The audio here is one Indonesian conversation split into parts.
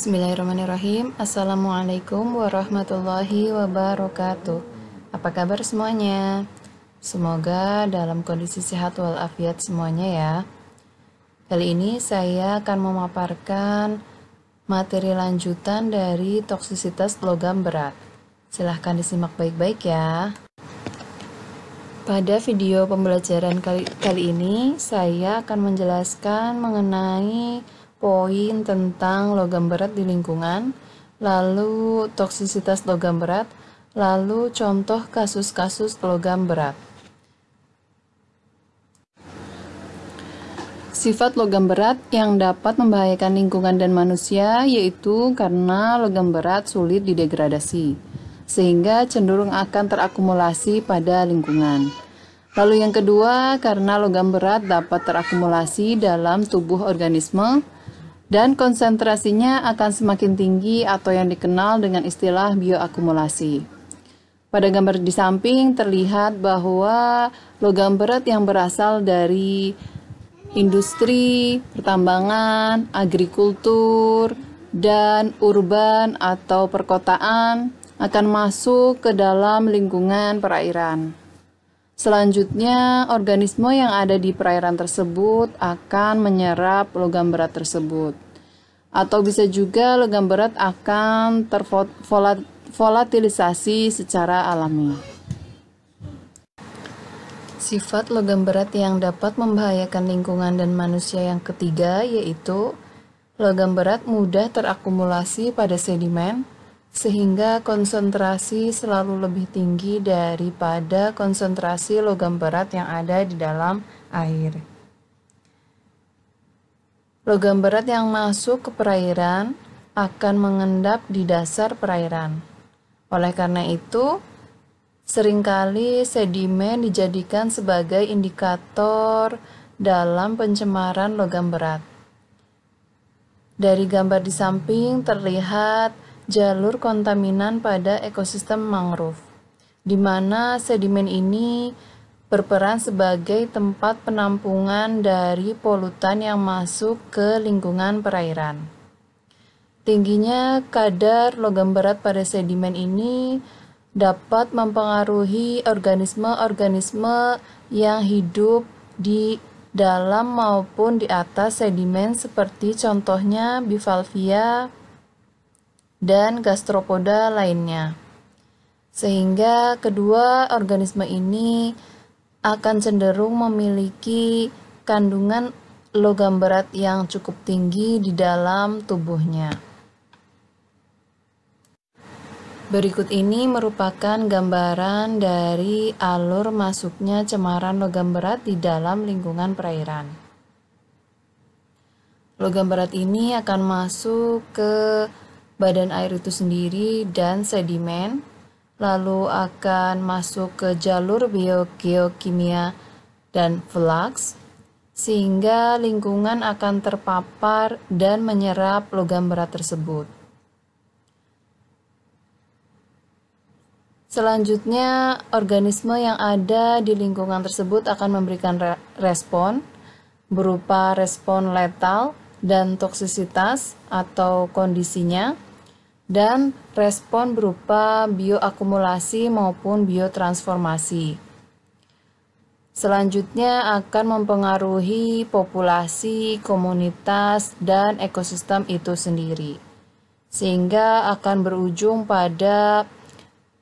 Bismillahirrahmanirrahim. Assalamualaikum warahmatullahi wabarakatuh. Apa kabar semuanya? Semoga dalam kondisi sehat walafiat semuanya ya. Kali ini saya akan memaparkan materi lanjutan dari toksisitas logam berat. Silahkan disimak baik-baik ya. Pada video pembelajaran kali ini, saya akan menjelaskan mengenai poin tentang logam berat di lingkungan, lalu toksisitas logam berat, lalu contoh kasus-kasus logam berat. Sifat logam berat yang dapat membahayakan lingkungan dan manusia yaitu karena logam berat sulit didegradasi, sehingga cenderung akan terakumulasi pada lingkungan. Lalu yang kedua, karena logam berat dapat terakumulasi dalam tubuh organisme dan konsentrasinya akan semakin tinggi atau yang dikenal dengan istilah bioakumulasi. Pada gambar di samping terlihat bahwa logam berat yang berasal dari industri, pertambangan, agrikultur, dan urban atau perkotaan akan masuk ke dalam lingkungan perairan. Selanjutnya, organisme yang ada di perairan tersebut akan menyerap logam berat tersebut. Atau bisa juga logam berat akan tervolatilisasi secara alami. Sifat logam berat yang dapat membahayakan lingkungan dan manusia yang ketiga yaitu logam berat mudah terakumulasi pada sedimen, sehingga konsentrasi selalu lebih tinggi daripada konsentrasi logam berat yang ada di dalam air. Logam berat yang masuk ke perairan akan mengendap di dasar perairan. Oleh karena itu, seringkali sedimen dijadikan sebagai indikator dalam pencemaran logam berat. Dari gambar di samping terlihat jalur kontaminan pada ekosistem mangrove, di mana sedimen ini berperan sebagai tempat penampungan dari polutan yang masuk ke lingkungan perairan. Tingginya kadar logam berat pada sedimen ini dapat mempengaruhi organisme-organisme yang hidup di dalam maupun di atas sedimen seperti contohnya bivalvia dan gastropoda lainnya, sehingga kedua organisme ini akan cenderung memiliki kandungan logam berat yang cukup tinggi di dalam tubuhnya. Berikut ini merupakan gambaran dari alur masuknya cemaran logam berat di dalam lingkungan perairan. Logam berat ini akan masuk ke badan air itu sendiri dan sedimen, lalu akan masuk ke jalur biogeokimia dan flux, sehingga lingkungan akan terpapar dan menyerap logam berat tersebut. Selanjutnya, organisme yang ada di lingkungan tersebut akan memberikan respon berupa respon letal dan toksisitas atau kondisinya, dan respon berupa bioakumulasi maupun biotransformasi. Selanjutnya akan mempengaruhi populasi, komunitas, dan ekosistem itu sendiri, sehingga akan berujung pada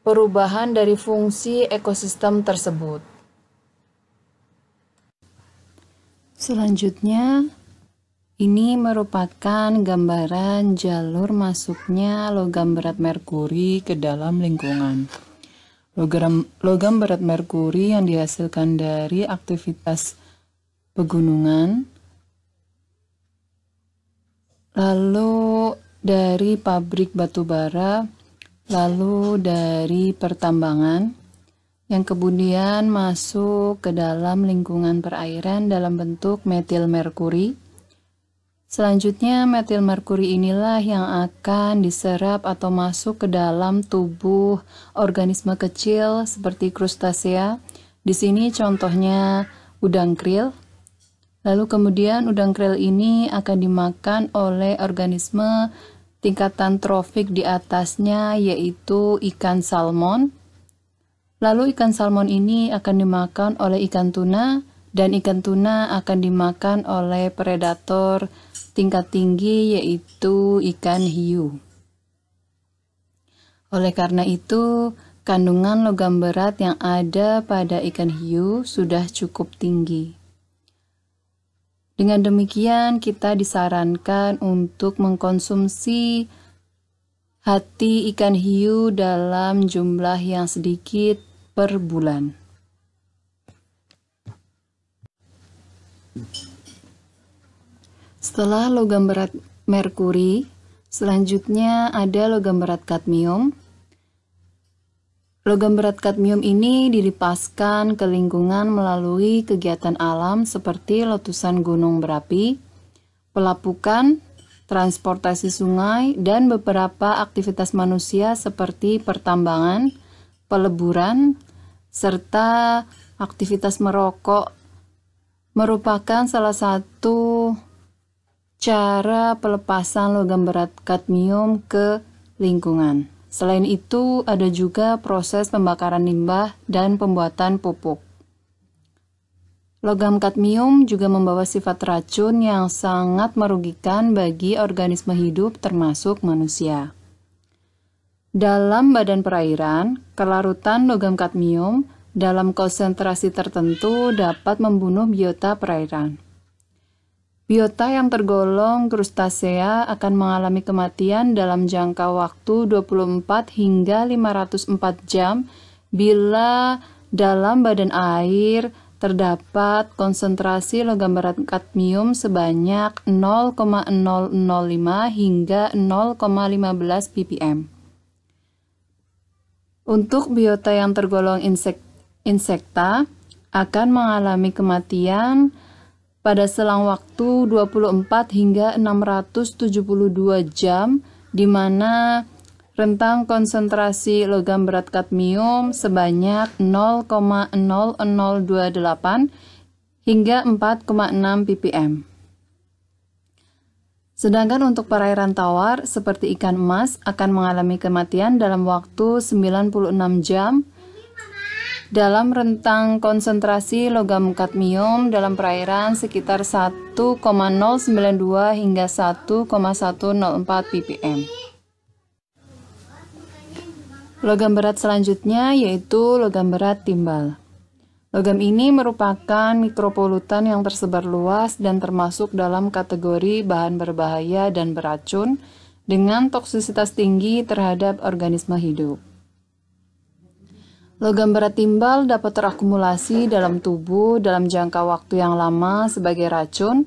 perubahan dari fungsi ekosistem tersebut. Selanjutnya, ini merupakan gambaran jalur masuknya logam berat merkuri ke dalam lingkungan. Logam berat merkuri yang dihasilkan dari aktivitas pegunungan, lalu dari pabrik batubara, lalu dari pertambangan, yang kemudian masuk ke dalam lingkungan perairan dalam bentuk metil merkuri. Selanjutnya, metil merkuri inilah yang akan diserap atau masuk ke dalam tubuh organisme kecil seperti krustasea. Di sini contohnya udang krill. Lalu kemudian udang krill ini akan dimakan oleh organisme tingkatan trofik di atasnya yaitu ikan salmon. Lalu ikan salmon ini akan dimakan oleh ikan tuna, dan ikan tuna akan dimakan oleh predator tingkat tinggi yaitu ikan hiu. Oleh karena itu, kandungan logam berat yang ada pada ikan hiu sudah cukup tinggi. Dengan demikian, kita disarankan untuk mengkonsumsi hati ikan hiu dalam jumlah yang sedikit per bulan. Setelah logam berat merkuri, selanjutnya ada logam berat kadmium. Logam berat kadmium ini dilipaskan ke lingkungan melalui kegiatan alam seperti letusan gunung berapi, pelapukan, transportasi sungai, dan beberapa aktivitas manusia seperti pertambangan, peleburan, serta aktivitas merokok merupakan salah satu cara pelepasan logam berat kadmium ke lingkungan. Selain itu, ada juga proses pembakaran limbah dan pembuatan pupuk. Logam kadmium juga membawa sifat racun yang sangat merugikan bagi organisme hidup termasuk manusia. Dalam badan perairan, kelarutan logam kadmium dalam konsentrasi tertentu dapat membunuh biota perairan. Biota yang tergolong krustasea akan mengalami kematian dalam jangka waktu 24 hingga 504 jam bila dalam badan air terdapat konsentrasi logam berat kadmium sebanyak 0,005 hingga 0,15 ppm. Untuk biota yang tergolong insekta akan mengalami kematian pada selang waktu 24 hingga 672 jam, di mana rentang konsentrasi logam berat kadmium sebanyak 0,0028 hingga 4,6 ppm. Sedangkan untuk perairan tawar seperti ikan emas akan mengalami kematian dalam waktu 96 jam dalam rentang konsentrasi logam kadmium dalam perairan sekitar 1,092 hingga 1,104 ppm. Logam berat selanjutnya yaitu logam berat timbal. Logam ini merupakan mikropolutan yang tersebar luas dan termasuk dalam kategori bahan berbahaya dan beracun dengan toksisitas tinggi terhadap organisme hidup. Logam berat timbal dapat terakumulasi dalam tubuh dalam jangka waktu yang lama sebagai racun,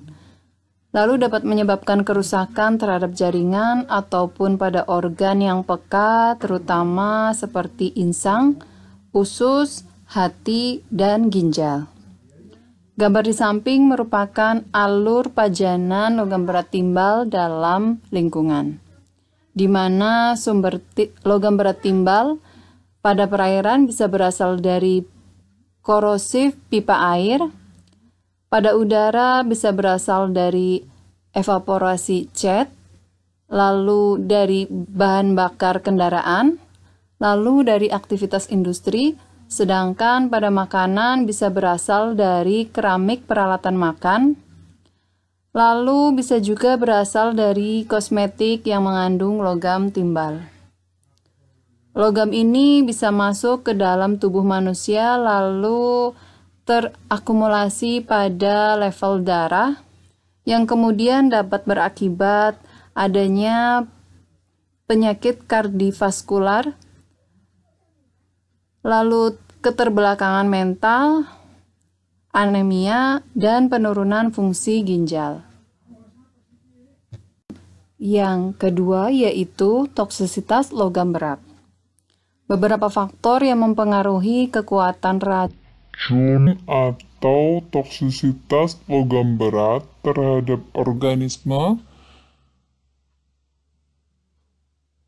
lalu dapat menyebabkan kerusakan terhadap jaringan ataupun pada organ yang peka, terutama seperti insang, usus, hati, dan ginjal. Gambar di samping merupakan alur pajanan logam berat timbal dalam lingkungan, di mana sumber logam berat timbal pada perairan bisa berasal dari korosif pipa air, pada udara bisa berasal dari evaporasi cat, lalu dari bahan bakar kendaraan, lalu dari aktivitas industri, sedangkan pada makanan bisa berasal dari keramik peralatan makan, lalu bisa juga berasal dari kosmetik yang mengandung logam timbal. Logam ini bisa masuk ke dalam tubuh manusia lalu terakumulasi pada level darah yang kemudian dapat berakibat adanya penyakit kardiovaskular, lalu keterbelakangan mental, anemia, dan penurunan fungsi ginjal. Yang kedua yaitu toksisitas logam berat. Beberapa faktor yang mempengaruhi kekuatan racun atau toksisitas logam berat terhadap organisme,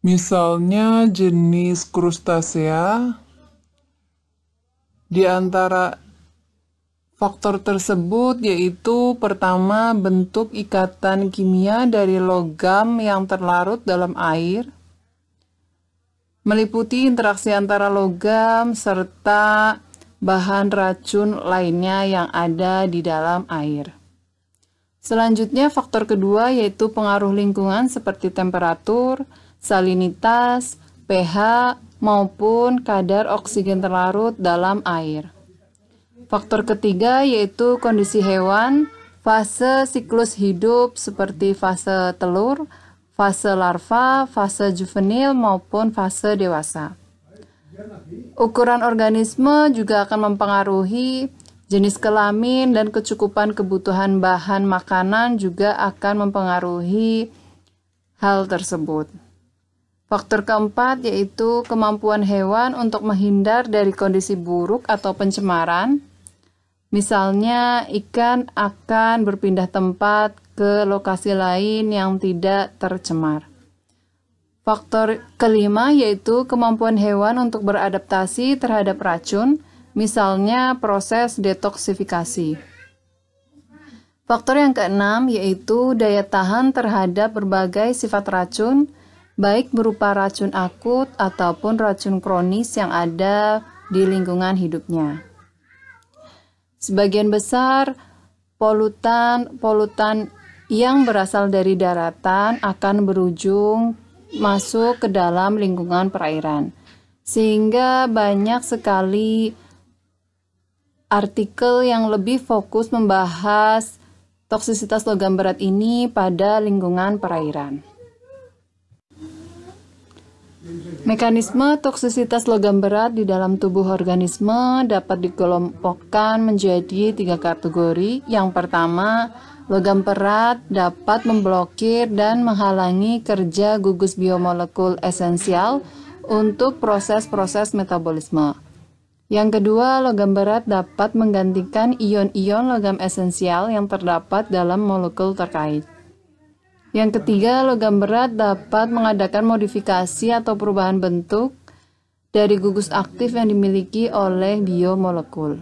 misalnya jenis krustasea, di antara Faktor tersebut yaitu pertama, bentuk ikatan kimia dari logam yang terlarut dalam air, meliputi interaksi antara logam serta bahan racun lainnya yang ada di dalam air. Selanjutnya, faktor kedua yaitu pengaruh lingkungan seperti temperatur, salinitas, pH, maupun kadar oksigen terlarut dalam air. Faktor ketiga yaitu kondisi hewan, fase siklus hidup seperti fase telur, fase larva, fase juvenil, maupun fase dewasa. Ukuran organisme juga akan mempengaruhi jenis kelamin dan kecukupan kebutuhan bahan makanan juga akan mempengaruhi hal tersebut. Faktor keempat yaitu kemampuan hewan untuk menghindar dari kondisi buruk atau pencemaran. Misalnya, ikan akan berpindah tempat ke lokasi lain yang tidak tercemar. Faktor kelima yaitu kemampuan hewan untuk beradaptasi terhadap racun, misalnya proses detoksifikasi. Faktor yang keenam yaitu daya tahan terhadap berbagai sifat racun, baik berupa racun akut ataupun racun kronis yang ada di lingkungan hidupnya. Sebagian besar polutan yang berasal dari daratan akan berujung masuk ke dalam lingkungan perairan. Sehingga banyak sekali artikel yang lebih fokus membahas toksisitas logam berat ini pada lingkungan perairan. Mekanisme toksisitas logam berat di dalam tubuh organisme dapat dikelompokkan menjadi 3 kategori. Yang pertama, logam berat dapat memblokir dan menghalangi kerja gugus biomolekul esensial untuk proses-proses metabolisme. Yang kedua, logam berat dapat menggantikan ion-ion logam esensial yang terdapat dalam molekul terkait. Yang ketiga, logam berat dapat mengadakan modifikasi atau perubahan bentuk dari gugus aktif yang dimiliki oleh biomolekul.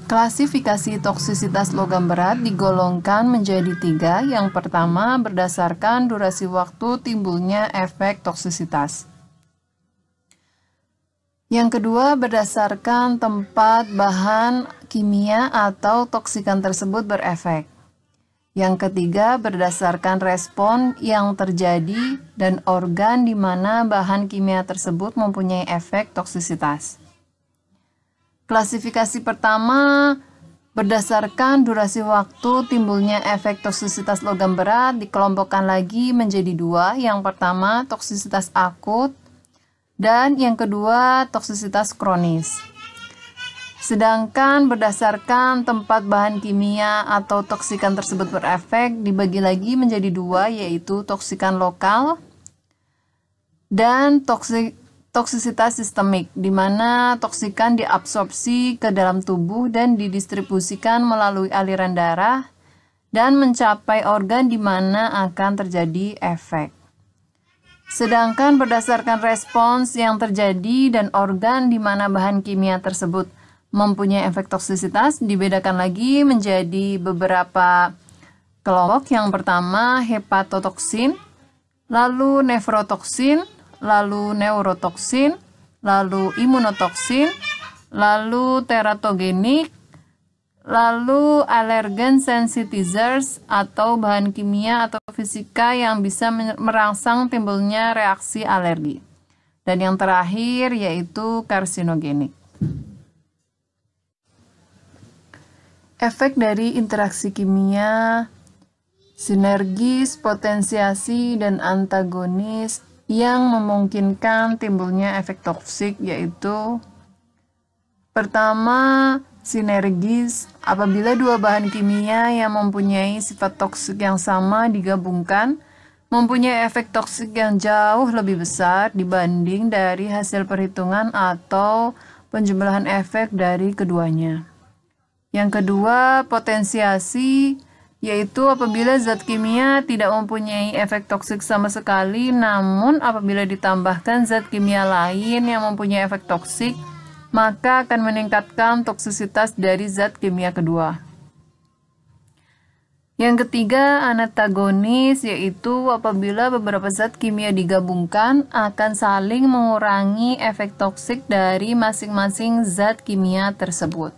Klasifikasi toksisitas logam berat digolongkan menjadi 3. Yang pertama, berdasarkan durasi waktu timbulnya efek toksisitas. Yang kedua, berdasarkan tempat bahan kimia atau toksikan tersebut berefek. Yang ketiga, berdasarkan respon yang terjadi dan organ di mana bahan kimia tersebut mempunyai efek toksisitas. Klasifikasi pertama, berdasarkan durasi waktu timbulnya efek toksisitas logam berat dikelompokkan lagi menjadi 2. Yang pertama, toksisitas akut, dan yang kedua, toksisitas kronis. Sedangkan berdasarkan tempat bahan kimia atau toksikan tersebut berefek dibagi lagi menjadi 2, yaitu toksikan lokal dan toksisitas sistemik, di mana toksikan diabsorpsi ke dalam tubuh dan didistribusikan melalui aliran darah dan mencapai organ di mana akan terjadi efek. Sedangkan berdasarkan respons yang terjadi dan organ di mana bahan kimia tersebut mempunyai efek toksisitas dibedakan lagi menjadi beberapa kelompok. Yang pertama, hepatotoksin, lalu nefrotoksin, lalu neurotoksin, lalu imunotoksin, lalu teratogenik, lalu allergen sensitizers atau bahan kimia atau fisika yang bisa merangsang timbulnya reaksi alergi. Dan yang terakhir yaitu karsinogenik. Efek dari interaksi kimia, sinergis, potensiasi, dan antagonis yang memungkinkan timbulnya efek toksik yaitu: pertama, sinergis, apabila dua bahan kimia yang mempunyai sifat toksik yang sama digabungkan, mempunyai efek toksik yang jauh lebih besar dibanding dari hasil perhitungan atau penjumlahan efek dari keduanya. Yang kedua, potensiasi, yaitu apabila zat kimia tidak mempunyai efek toksik sama sekali, namun apabila ditambahkan zat kimia lain yang mempunyai efek toksik, maka akan meningkatkan toksisitas dari zat kimia kedua. Yang ketiga, antagonis, yaitu apabila beberapa zat kimia digabungkan akan saling mengurangi efek toksik dari masing-masing zat kimia tersebut.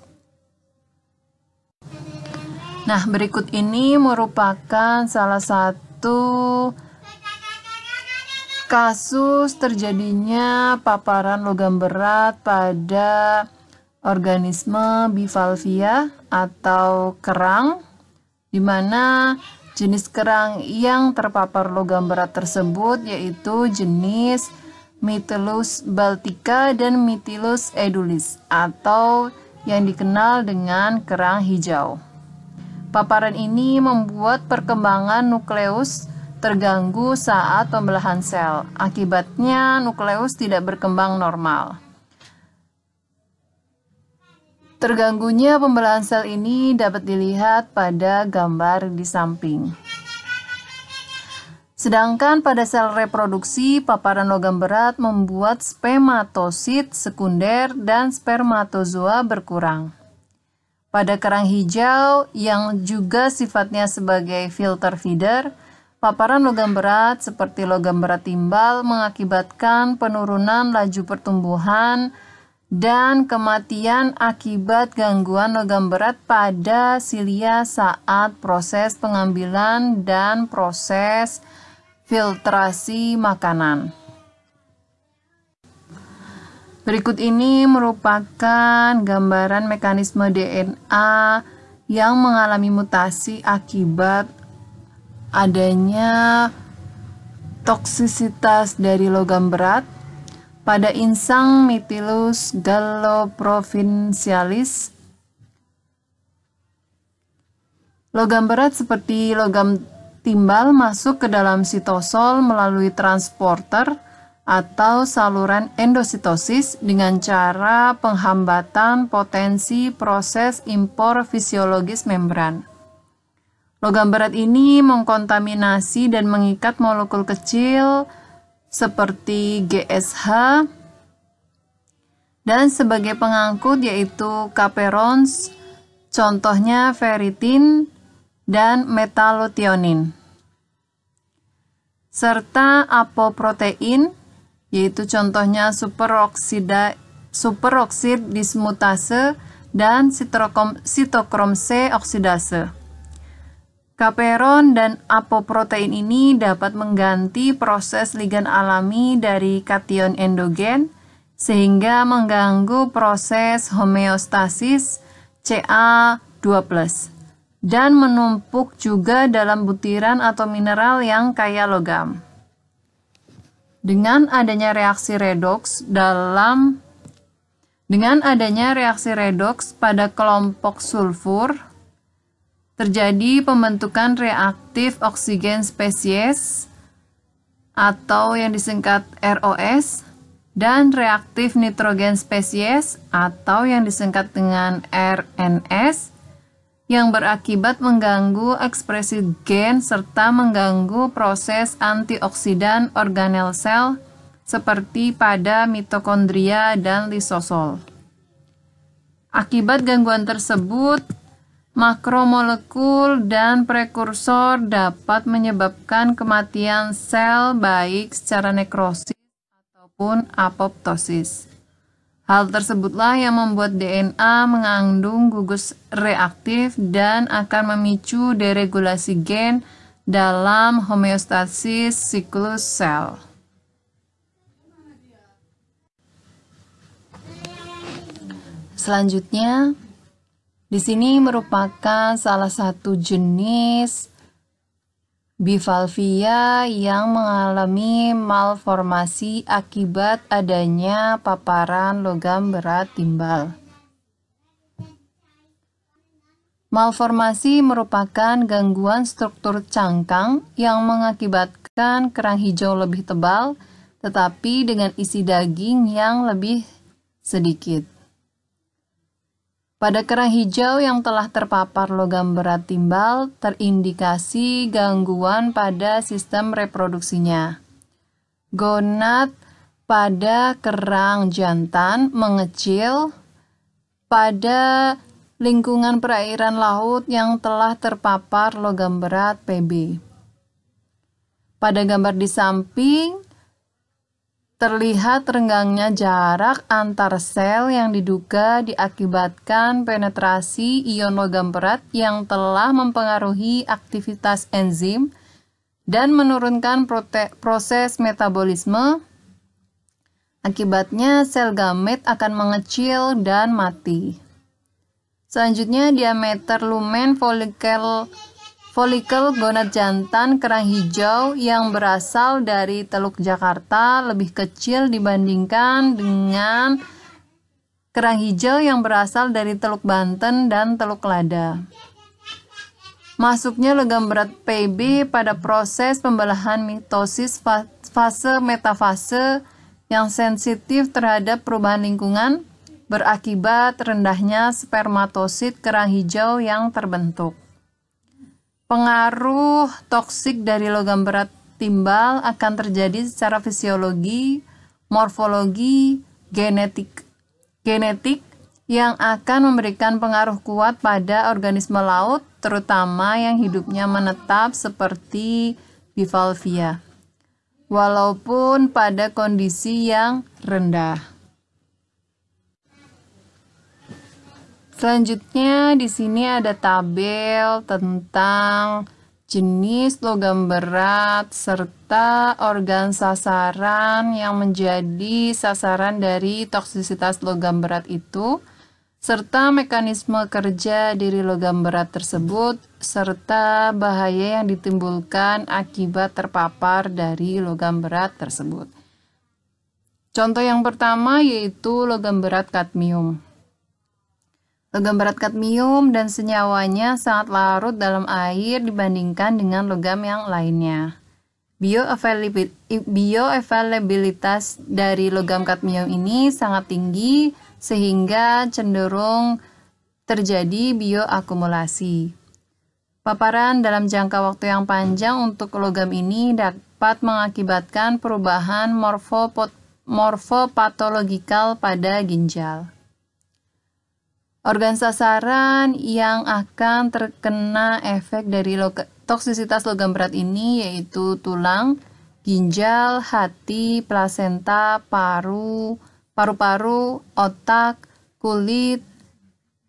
Nah, berikut ini merupakan salah satu kasus terjadinya paparan logam berat pada organisme bivalvia atau kerang, di mana jenis kerang yang terpapar logam berat tersebut yaitu jenis Mytilus baltica dan Mytilus edulis atau yang dikenal dengan kerang hijau. Paparan ini membuat perkembangan nukleus terganggu saat pembelahan sel. Akibatnya nukleus tidak berkembang normal. Terganggunya pembelahan sel ini dapat dilihat pada gambar di samping. Sedangkan pada sel reproduksi, paparan logam berat membuat spermatosit sekunder dan spermatozoa berkurang. Pada kerang hijau yang juga sifatnya sebagai filter feeder, paparan logam berat seperti logam berat timbal mengakibatkan penurunan laju pertumbuhan dan kematian akibat gangguan logam berat pada silia saat proses pengambilan dan proses filtrasi makanan. Berikut ini merupakan gambaran mekanisme DNA yang mengalami mutasi akibat adanya toksisitas dari logam berat pada insang Mytilus galloprovincialis. Logam berat seperti logam timbal masuk ke dalam sitosol melalui transporter atau saluran endositosis dengan cara penghambatan potensi proses impor fisiologis membran. Logam berat ini mengkontaminasi dan mengikat molekul kecil seperti GSH dan sebagai pengangkut yaitu chaperones, contohnya ferritin dan metallothionin, serta apoprotein yaitu contohnya superoksid dismutase dan sitokrom C oksidase. Chaperon dan apoprotein ini dapat mengganti proses ligan alami dari kation endogen sehingga mengganggu proses homeostasis Ca2+ dan menumpuk juga dalam butiran atau mineral yang kaya logam. Dengan adanya reaksi redoks pada kelompok sulfur, terjadi pembentukan reaktif oksigen spesies atau yang disingkat ROS dan reaktif nitrogen spesies atau yang disingkat dengan RNS yang berakibat mengganggu ekspresi gen serta mengganggu proses antioksidan organel sel seperti pada mitokondria dan lisosol. Akibat gangguan tersebut, makromolekul dan prekursor dapat menyebabkan kematian sel baik secara nekrosis ataupun apoptosis. Hal tersebutlah yang membuat DNA mengandung gugus reaktif dan akan memicu deregulasi gen dalam homeostasis siklus sel. Selanjutnya, di sini merupakan salah satu jenis bivalvia yang mengalami malformasi akibat adanya paparan logam berat timbal. Malformasi merupakan gangguan struktur cangkang yang mengakibatkan kerang hijau lebih tebal, tetapi dengan isi daging yang lebih sedikit. Pada kerang hijau yang telah terpapar logam berat timbal, terindikasi gangguan pada sistem reproduksinya. Gonad pada kerang jantan mengecil pada lingkungan perairan laut yang telah terpapar logam berat Pb. Pada gambar di samping, terlihat renggangnya jarak antar sel yang diduga diakibatkan penetrasi ion logam berat yang telah mempengaruhi aktivitas enzim dan menurunkan proses metabolisme. Akibatnya sel gamet akan mengecil dan mati. Selanjutnya, diameter lumen folikel gonad jantan kerang hijau yang berasal dari Teluk Jakarta lebih kecil dibandingkan dengan kerang hijau yang berasal dari Teluk Banten dan Teluk Lada. Masuknya logam berat Pb pada proses pembelahan mitosis fase metafase yang sensitif terhadap perubahan lingkungan berakibat rendahnya spermatosit kerang hijau yang terbentuk. Pengaruh toksik dari logam berat timbal akan terjadi secara fisiologi, morfologi, genetik yang akan memberikan pengaruh kuat pada organisme laut, terutama yang hidupnya menetap seperti bivalvia, walaupun pada kondisi yang rendah. Selanjutnya di sini ada tabel tentang jenis logam berat serta organ sasaran yang menjadi sasaran dari toksisitas logam berat itu, serta mekanisme kerja dari logam berat tersebut, serta bahaya yang ditimbulkan akibat terpapar dari logam berat tersebut. Contoh yang pertama yaitu logam berat kadmium. Logam berat kadmium dan senyawanya sangat larut dalam air dibandingkan dengan logam yang lainnya. Bioavailabilitas dari logam kadmium ini sangat tinggi sehingga cenderung terjadi bioakumulasi. Paparan dalam jangka waktu yang panjang untuk logam ini dapat mengakibatkan perubahan morfopatologikal pada ginjal. Organ sasaran yang akan terkena efek dari toksisitas logam berat ini yaitu tulang, ginjal, hati, plasenta, paru-paru, otak, kulit,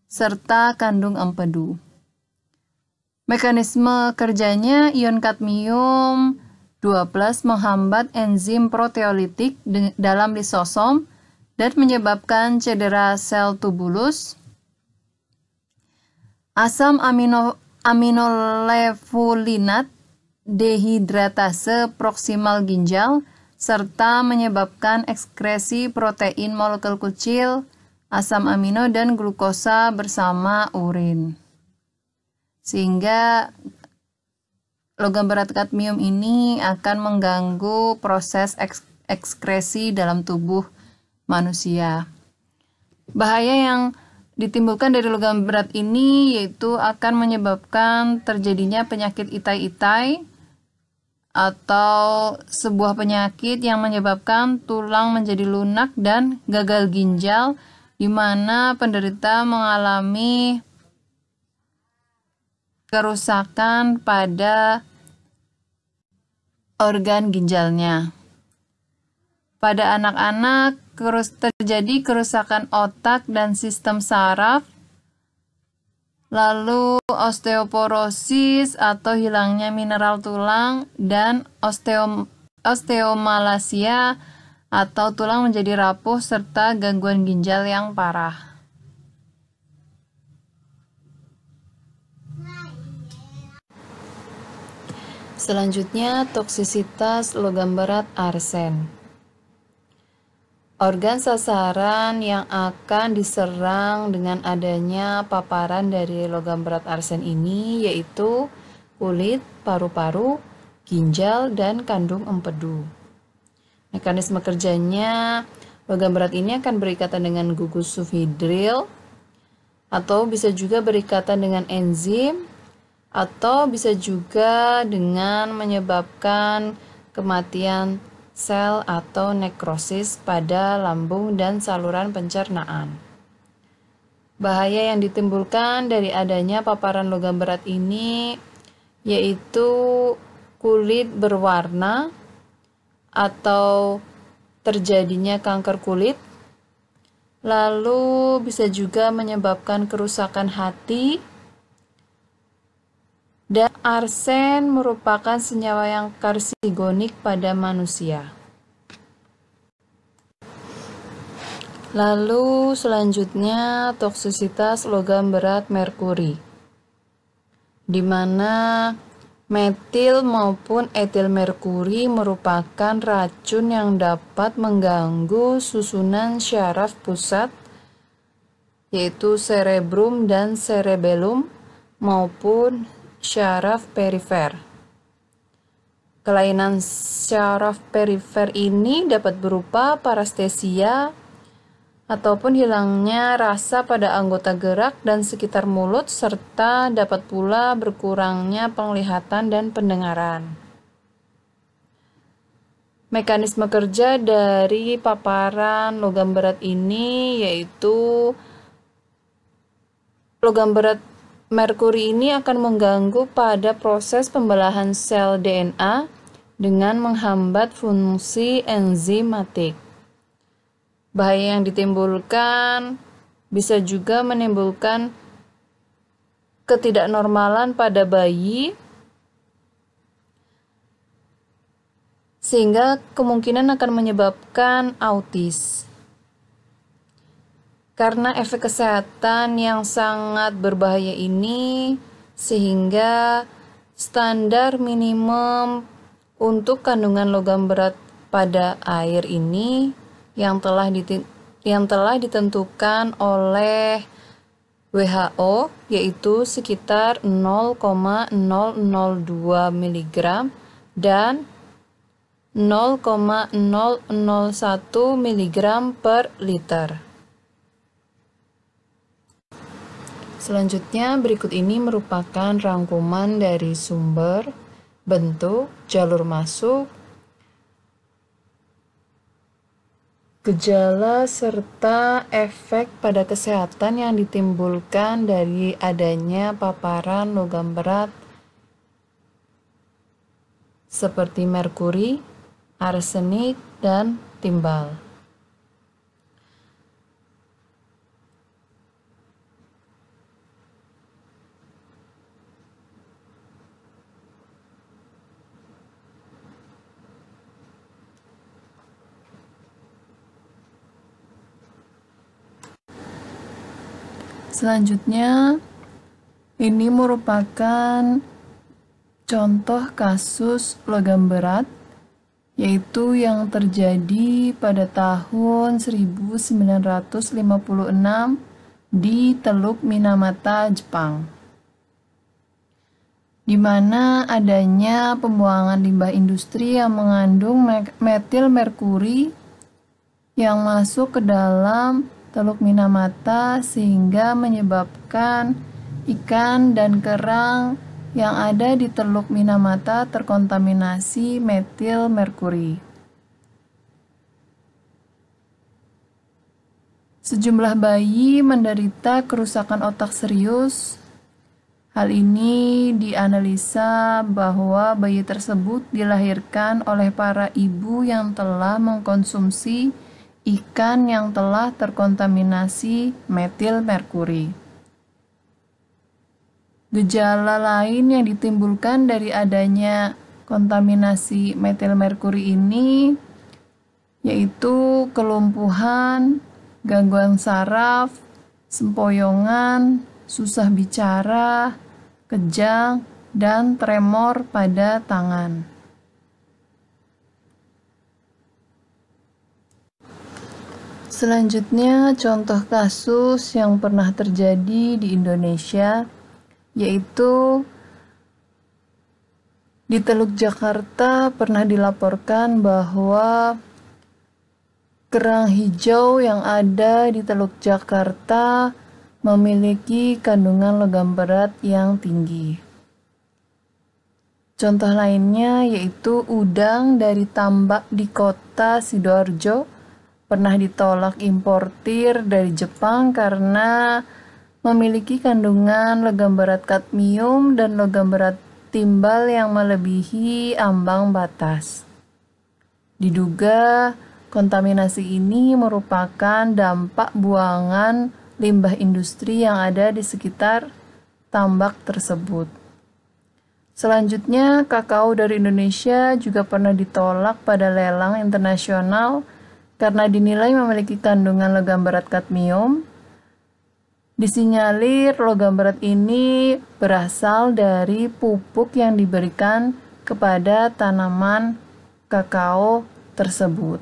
serta kandung empedu. Mekanisme kerjanya, ion kadmium 2+ menghambat enzim proteolitik dalam lisosom dan menyebabkan cedera sel tubulus. Asam aminolevulinat dehidratase proksimal ginjal serta menyebabkan ekskresi protein molekul kecil, asam amino dan glukosa bersama urin. Sehingga logam berat kadmium ini akan mengganggu proses ekskresi dalam tubuh manusia. Bahaya yang ditimbulkan dari logam berat ini yaitu akan menyebabkan terjadinya penyakit itai-itai atau sebuah penyakit yang menyebabkan tulang menjadi lunak dan gagal ginjal, di mana penderita mengalami kerusakan pada organ ginjalnya. Pada anak-anak terjadi kerusakan otak dan sistem saraf, lalu osteoporosis atau hilangnya mineral tulang, dan osteomalasia atau tulang menjadi rapuh serta gangguan ginjal yang parah. Selanjutnya, toksisitas logam berat arsen. Organ sasaran yang akan diserang dengan adanya paparan dari logam berat arsen ini yaitu kulit, paru-paru, ginjal, dan kandung empedu. Mekanisme kerjanya, logam berat ini akan berikatan dengan gugus subhidril, atau bisa juga berikatan dengan enzim, atau bisa juga dengan menyebabkan kematian sel atau nekrosis pada lambung dan saluran pencernaan. Bahaya yang ditimbulkan dari adanya paparan logam berat ini yaitu kulit berwarna atau terjadinya kanker kulit, lalu bisa juga menyebabkan kerusakan hati, dan arsen merupakan senyawa yang karsigonik pada manusia. Lalu selanjutnya toksisitas logam berat merkuri, di mana metil maupun etil merkuri merupakan racun yang dapat mengganggu susunan syaraf pusat, yaitu cerebrum dan cerebellum, maupun syaraf perifer. Kelainan syaraf perifer ini dapat berupa parestesia ataupun hilangnya rasa pada anggota gerak dan sekitar mulut, serta dapat pula berkurangnya penglihatan dan pendengaran. Mekanisme kerja dari paparan logam berat ini yaitu logam berat merkuri ini akan mengganggu pada proses pembelahan sel DNA dengan menghambat fungsi enzimatik. Bahaya yang ditimbulkan bisa juga menimbulkan ketidaknormalan pada bayi, sehingga kemungkinan akan menyebabkan autis. Karena efek kesehatan yang sangat berbahaya ini, sehingga standar minimum untuk kandungan logam berat pada air ini yang telah ditentukan oleh WHO yaitu sekitar 0,002 mg dan 0,001 mg per liter. Selanjutnya, berikut ini merupakan rangkuman dari sumber, bentuk, jalur masuk, gejala, serta efek pada kesehatan yang ditimbulkan dari adanya paparan logam berat seperti merkuri, arsenik, dan timbal. Selanjutnya, ini merupakan contoh kasus logam berat, yaitu yang terjadi pada tahun 1956 di Teluk Minamata, Jepang, di mana adanya pembuangan limbah industri yang mengandung metil merkuri yang masuk ke dalam Teluk Minamata sehingga menyebabkan ikan dan kerang yang ada di Teluk Minamata terkontaminasi metil merkuri. Sejumlah bayi menderita kerusakan otak serius. Hal ini dianalisa bahwa bayi tersebut dilahirkan oleh para ibu yang telah mengkonsumsi ikan yang telah terkontaminasi metil merkuri. Gejala lain yang ditimbulkan dari adanya kontaminasi metil merkuri ini yaitu kelumpuhan, gangguan saraf, sempoyongan, susah bicara, kejang, dan tremor pada tangan. Selanjutnya, contoh kasus yang pernah terjadi di Indonesia, yaitu di Teluk Jakarta pernah dilaporkan bahwa kerang hijau yang ada di Teluk Jakarta memiliki kandungan logam berat yang tinggi. Contoh lainnya yaitu udang dari tambak di kota Sidoarjo pernah ditolak importir dari Jepang karena memiliki kandungan logam berat kadmium dan logam berat timbal yang melebihi ambang batas. Diduga kontaminasi ini merupakan dampak buangan limbah industri yang ada di sekitar tambak tersebut. Selanjutnya, kakao dari Indonesia juga pernah ditolak pada lelang internasional karena dinilai memiliki kandungan logam berat kadmium. Disinyalir logam berat ini berasal dari pupuk yang diberikan kepada tanaman kakao tersebut.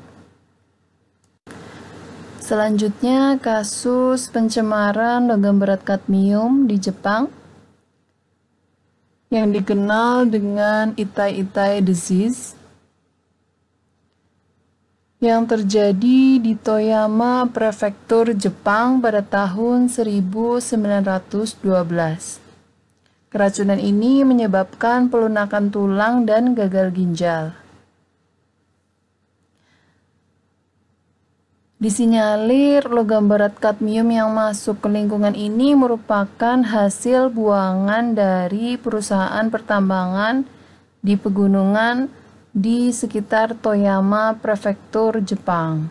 Selanjutnya, kasus pencemaran logam berat kadmium di Jepang yang dikenal dengan Itai-Itai disease yang terjadi di Toyama Prefektur Jepang pada tahun 1912. Keracunan ini menyebabkan pelunakan tulang dan gagal ginjal. Disinyalir logam berat kadmium yang masuk ke lingkungan ini merupakan hasil buangan dari perusahaan pertambangan di pegunungan di sekitar Toyama Prefektur Jepang.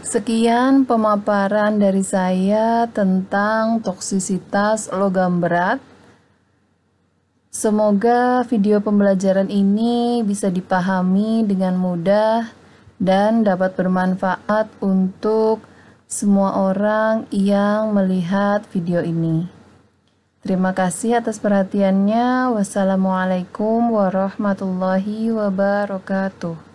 Sekian pemaparan dari saya tentang toksisitas logam berat. Semoga video pembelajaran ini bisa dipahami dengan mudah dan dapat bermanfaat untuk semua orang yang melihat video ini. Terima kasih atas perhatiannya. Wassalamualaikum warahmatullahi wabarakatuh.